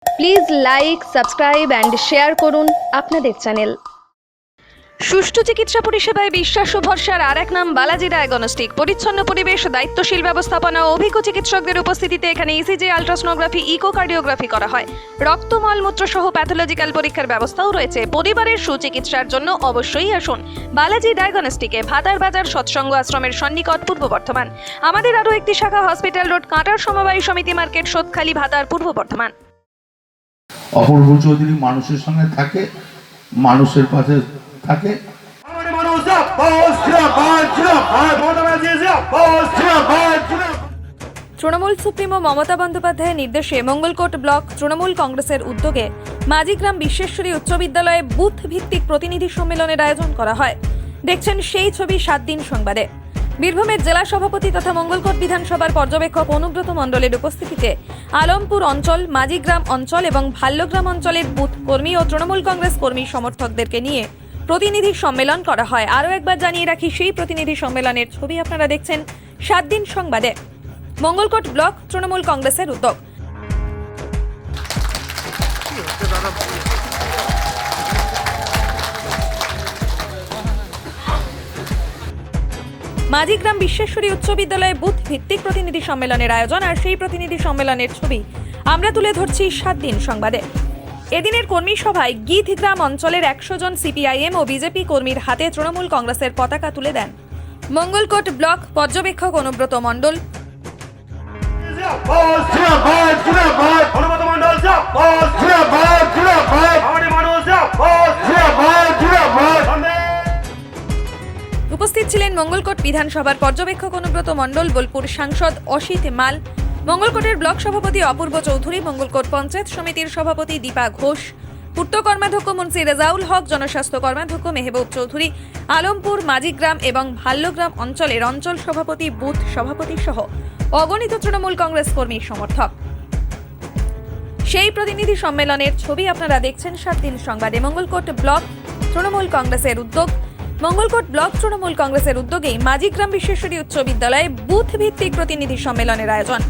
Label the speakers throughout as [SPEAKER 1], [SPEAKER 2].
[SPEAKER 1] Please like, subscribe and share করুন আপনাদের channel. সুষ্ঠু চিকিৎসা পরিষেবায় বিশ্বাস ও ভরসার আর এক নাম বালাজি ডায়াগনস্টিক। পরিচ্ছন্ন পরিবেশ, দায়িত্বশীল ব্যবস্থাপনা ও অভিজ্ঞ চিকিৎসকদের উপস্থিতিতে এখানে ইসিজি, আলট্রাসোনোগ্রাফি, ইকোকার্ডিওগ্রাফি করা হয়। রক্ত, মলমূত্র সহ প্যাথোলজিক্যাল পরীক্ষার ব্যবস্থাও রয়েছে। পরিবারের সুচিকিৎসার জন্য অবশ্যই আসুন বালাজি ডায়াগনস্টিকে, ভাতার বাজার, সৎসঙ্গ আশ্রমের সন্নিকট, পূর্ব বর্ধমান। আমাদের আরও একটি শাখা হসপিটাল রোড, কাঁটার সমবায় সমিতি মার্কেট, সোদখালি, ভাতার, পূর্ব বর্ধমান।
[SPEAKER 2] অপূর্ব চৌধুরী মানুষের সঙ্গে থাকে, মানুষের পাশে থাকে।
[SPEAKER 1] তৃণমূল সুপ্রিমো মমতা বন্দ্যোপাধ্যায়ের নির্দেশে মঙ্গলকোট ব্লক তৃণমূল কংগ্রেসের উদ্যোগে মাঝিগ্রাম বিশ্বেশ্বরী উচ্চ বিদ্যালয়ে বুথ ভিত্তিক প্রতিনিধি সম্মেলনের আয়োজন করা হয়। দেখছেন সেই ছবি 7 দিন সংবাদে। বীরভূমের জেলা সভাপতি তথা মঙ্গলকোট বিধানসভার পর্যবেক্ষক অনুব্রত মণ্ডলের উপস্থিতিতে আলমপুর অঞ্চল, মাঝিগ্রাম অঞ্চল এবং ভাল্যগ্রাম অঞ্চলের বুথ কর্মী ও তৃণমূল কংগ্রেস কর্মী সমর্থকদেরকে নিয়ে প্রতিনিধি সম্মেলন করা হয়। আরও একবার জানিয়ে রাখি, সেই প্রতিনিধি সম্মেলনের ছবি আপনারা দেখছেন 7 দিন সংবাদে। মঙ্গলকোট ব্লক তৃণমূল কংগ্রেসের উদ্যোগ। মাঝিগ্রাম বিশ্বেশ্বরী উচ্চ বিদ্যালয়ে বুথ ভিত্তিক প্রতিনিধি সম্মেলনের আয়োজন, আর সেই প্রতিনিধি সম্মেলনের ছবি আমরা তুলে ধরছি 7 দিন সংবাদে। এদিনের কর্মী সভায় গীতগ্রাম অঞ্চলের 100 জন সিপিআইএম ও বিজেপি কর্মীর হাতে তৃণমূল কংগ্রেসের পতাকা তুলে দেন মঙ্গলকোট ব্লক পর্যবেক্ষক অনুব্রত মণ্ডল। উপস্থিত ছিলেন মঙ্গলকোট বিধানসভার পর্যবেক্ষক অনুব্রত মণ্ডল, বোলপুর সাংসদ অসিত মাল, মঙ্গলকোটের ব্লক সভাপতি অপূর্ব চৌধুরী, মঙ্গলকোট পঞ্চায়েত সমিতির সভাপতি দীপা ঘোষ, পূর্ত কর্মাধ্যক্ষ মুন্সি রেজাউল হক, জনস্বাস্থ্য কর্মাধ্যক্ষ মেহবুব চৌধুরী, আলমপুর, মাঝিগ্রাম এবং ভাল্যগ্রাম অঞ্চলের অঞ্চল সভাপতি, বুথ সভাপতি সহ অগণিত তৃণমূল কংগ্রেস কর্মী সমর্থক। সেই প্রতিনিধি সম্মেলনের ছবি আপনারা দেখছেন 7 দিন সংবাদে। মঙ্গলকোট ব্লক তৃণমূল কংগ্রেসের উদ্যোগ। মঙ্গলকোট ব্লক তৃণমূল কংগ্রেসের উদ্যোগেই মাঝিগ্রাম বিশ্বেশ্বরী উচ্চ বিদ্যালয়ে বুথ ভিত্তিক প্রতিনিধি সম্মেলনের আয়োজন।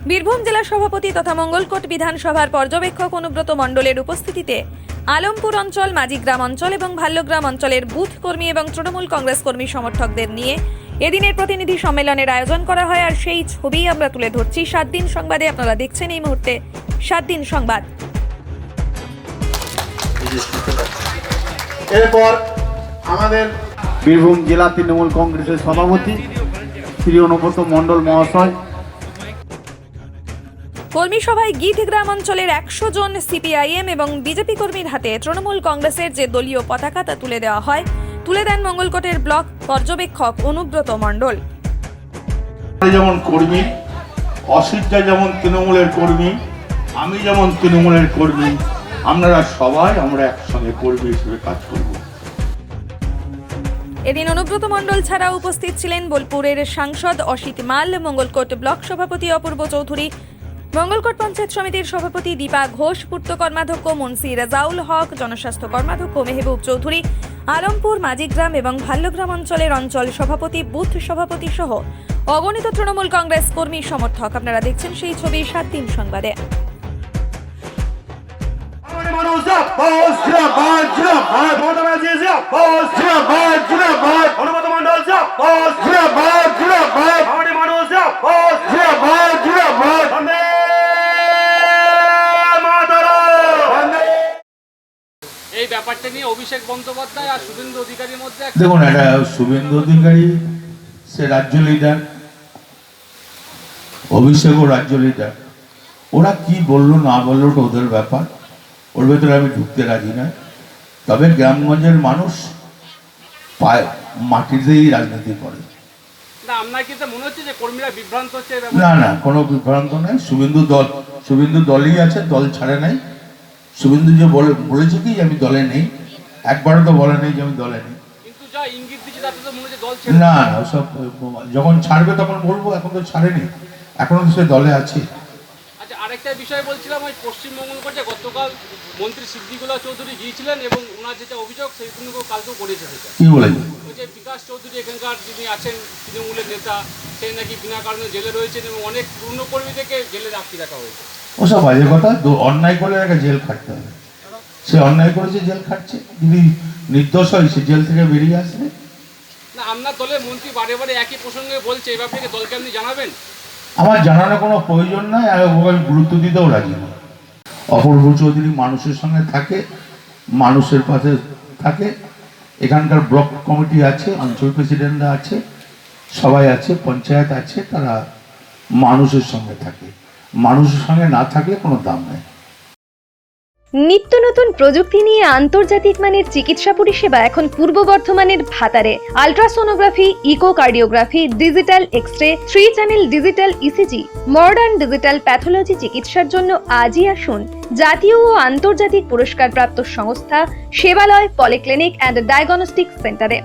[SPEAKER 1] বীরভূম জেলা সভাপতি তথা মঙ্গলকোট বিধানসভার পর্যবেক্ষক অনুব্রত মণ্ডলের উপস্থিতিতে আলমপুর অঞ্চল, মাঝিগ্রাম অঞ্চল এবং ভাল্যগ্রাম অঞ্চলের বুথ কর্মী এবং তৃণমূল কংগ্রেস কর্মী সমর্থকদের নিয়ে এদিনের প্রতিনিধি সম্মেলনের আয়োজন করা হয়, আর সেই ছবি আমরা তুলে ধরছি 7 দিন সংবাদে। আপনারা দেখছেন এই মুহূর্তে 7 দিন সংবাদ।
[SPEAKER 2] এরপর আমাদের বীরভূম জেলা তৃণমূল কংগ্রেসের সভাপতি শ্রী অনুব্রত মণ্ডল মহাশয়।
[SPEAKER 1] কর্মী সভায় গীতগ্রাম অঞ্চলের 100 জন সিপিআইএম এবং বিজেপি কর্মীর হাতে তৃণমূল কংগ্রেসের যে দলীয় পতাকা তা তুলে দেওয়া হয়। তুলে দেন মঙ্গলকোটের ব্লক পর্যবেক্ষক অনুব্রত মণ্ডল।
[SPEAKER 2] যেমন কর্মী, অসিত যেমন তৃণমূলের কর্মী, আমি যেমন তৃণমূলের কর্মী, আমরা সবাই একসঙ্গে কর্মী হিসেবে কাজ করব।
[SPEAKER 1] এদিন অনুব্রত মণ্ডল ছাড়া উপস্থিত ছিলেন বোলপুরের সাংসদ অসিত মাল, মঙ্গলকোট ব্লক সভাপতি অপূর্ব চৌধুরী, মঙ্গলকোট পঞ্চায়েত সমিতির সভাপতি দীপা ঘোষ, পূর্ত কর্মাধ্যক্ষ মুন্সি রেজাউল হক, জনস্বাস্থ্য কর্মাধ্যক্ষ মেহবুব চৌধুরী, আলমপুর, মাঝিগ্রাম এবং ভাল্যগ্রাম অঞ্চলের অঞ্চল সভাপতি, বুথ সভাপতি সহ অগণিত তৃণমূল কংগ্রেস কর্মী সমর্থক। আপনারা দেখছেন সেই ছবি 7 দিন সংবাদে।
[SPEAKER 3] এই ব্যাপারটা নিয়ে অভিষেক বন্দ্যোপাধ্যায় আর শুভেন্দু অধিকারীর মধ্যে
[SPEAKER 2] দেখুন, এটা শুভেন্দু অধিকারী সে রাজ্য লিডার, অভিষেকও রাজ্য লিডার। ওরা কি বললো না বললো ওটা ওদের ব্যাপার, ওর ভেতরে আমি ঢুকতে রাজি না। তবে গ্রামগঞ্জের মানুষ পায় মাটিতেই রাজনীতি করে।
[SPEAKER 3] না, আপনার কি মনে হচ্ছে যে কর্মীরা বিভ্রান্ত হচ্ছে?
[SPEAKER 2] না না, কোনো বিভ্রান্ত নেই। শুভেন্দু দলই আছে, দল ছাড়ে নাই। শুভেন্দু যে বলেছে কি যে আমি দলে নেই, একবারও তো বলে নেই যে আমি দলে নেই।
[SPEAKER 3] কিন্তু যা ইঙ্গিত দিচ্ছে তাতে তো মনে হচ্ছে দল
[SPEAKER 2] না না, সব যখন ছাড়বে তখন বলবো, এখন তো ছাড়েনি, এখনো তো সে দলে আছে।
[SPEAKER 3] আচ্ছা, আরেকটা বিষয় বলছিলাম, ওই পশ্চিমবঙ্গ করছে গতকাল মন্ত্রী সিদ্দিকুল্লাহ চৌধুরী গিয়েছিলেন এবং ওনার যেটা অভিযোগ সেইগুলো কালকেও করেছে।
[SPEAKER 2] কি বলেছে?
[SPEAKER 3] ওই যে বিকাশ চৌধুরী এখানকার যিনি আছেন তৃণমূলের নেতা, সে নাকি বিনা কারণে জেলে রয়েছেন এবং অনেক পূর্ণ কর্মীদেরকে জেলে আটকে রাখা হয়েছে।
[SPEAKER 2] ওসব বাজে কথা। অন্যায় করলে একটা জেল খাটতে হবে, সে অন্যায় করেছে জেল খাটছে, যদি নির্দোষ হয় সে জেল থেকে বেরিয়ে আসবে।
[SPEAKER 3] না আপনার দলের মন্ত্রী বারে বারে একই প্রসঙ্গে বলছে, এই ব্যাপারে দলকে আপনি জানাবেন?
[SPEAKER 2] আমার জানানোর কোনো প্রয়োজন নাই, আর ওখানে গুরুত্ব দিতেও রাজি না। অপূর্ব চৌধুরী মানুষের সঙ্গে থাকে, মানুষের পাশে থাকে, এখানকার ব্লক কমিটি আছে, অঞ্চল প্রেসিডেন্টরা আছে, সবাই আছে, পঞ্চায়েত আছে, তারা মানুষের সঙ্গে থাকে। মানুষের সঙ্গে না থাকলে কোনো দাম নেই।
[SPEAKER 4] নিত্য নতুন প্রযুক্তি নিয়ে আন্তর্জাতিক মানের চিকিৎসা পরিষেবা এখন পূর্ব বর্ধমানের ভাতারে। Ultrasonography, echocardiography, digital X-ray, 3 channel digital ECG, modern digital pathology চিকিৎসার জন্য আজই আসুন জাতীয় ও আন্তর্জাতিক পুরস্কারপ্রাপ্ত সংস্থা সেবালয় পলিক্লিনিক অ্যান্ড ডায়াগনস্টিক সেন্টারে,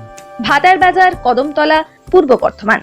[SPEAKER 4] ভাতার বাজার, কদমতলা, পূর্ব বর্ধমান।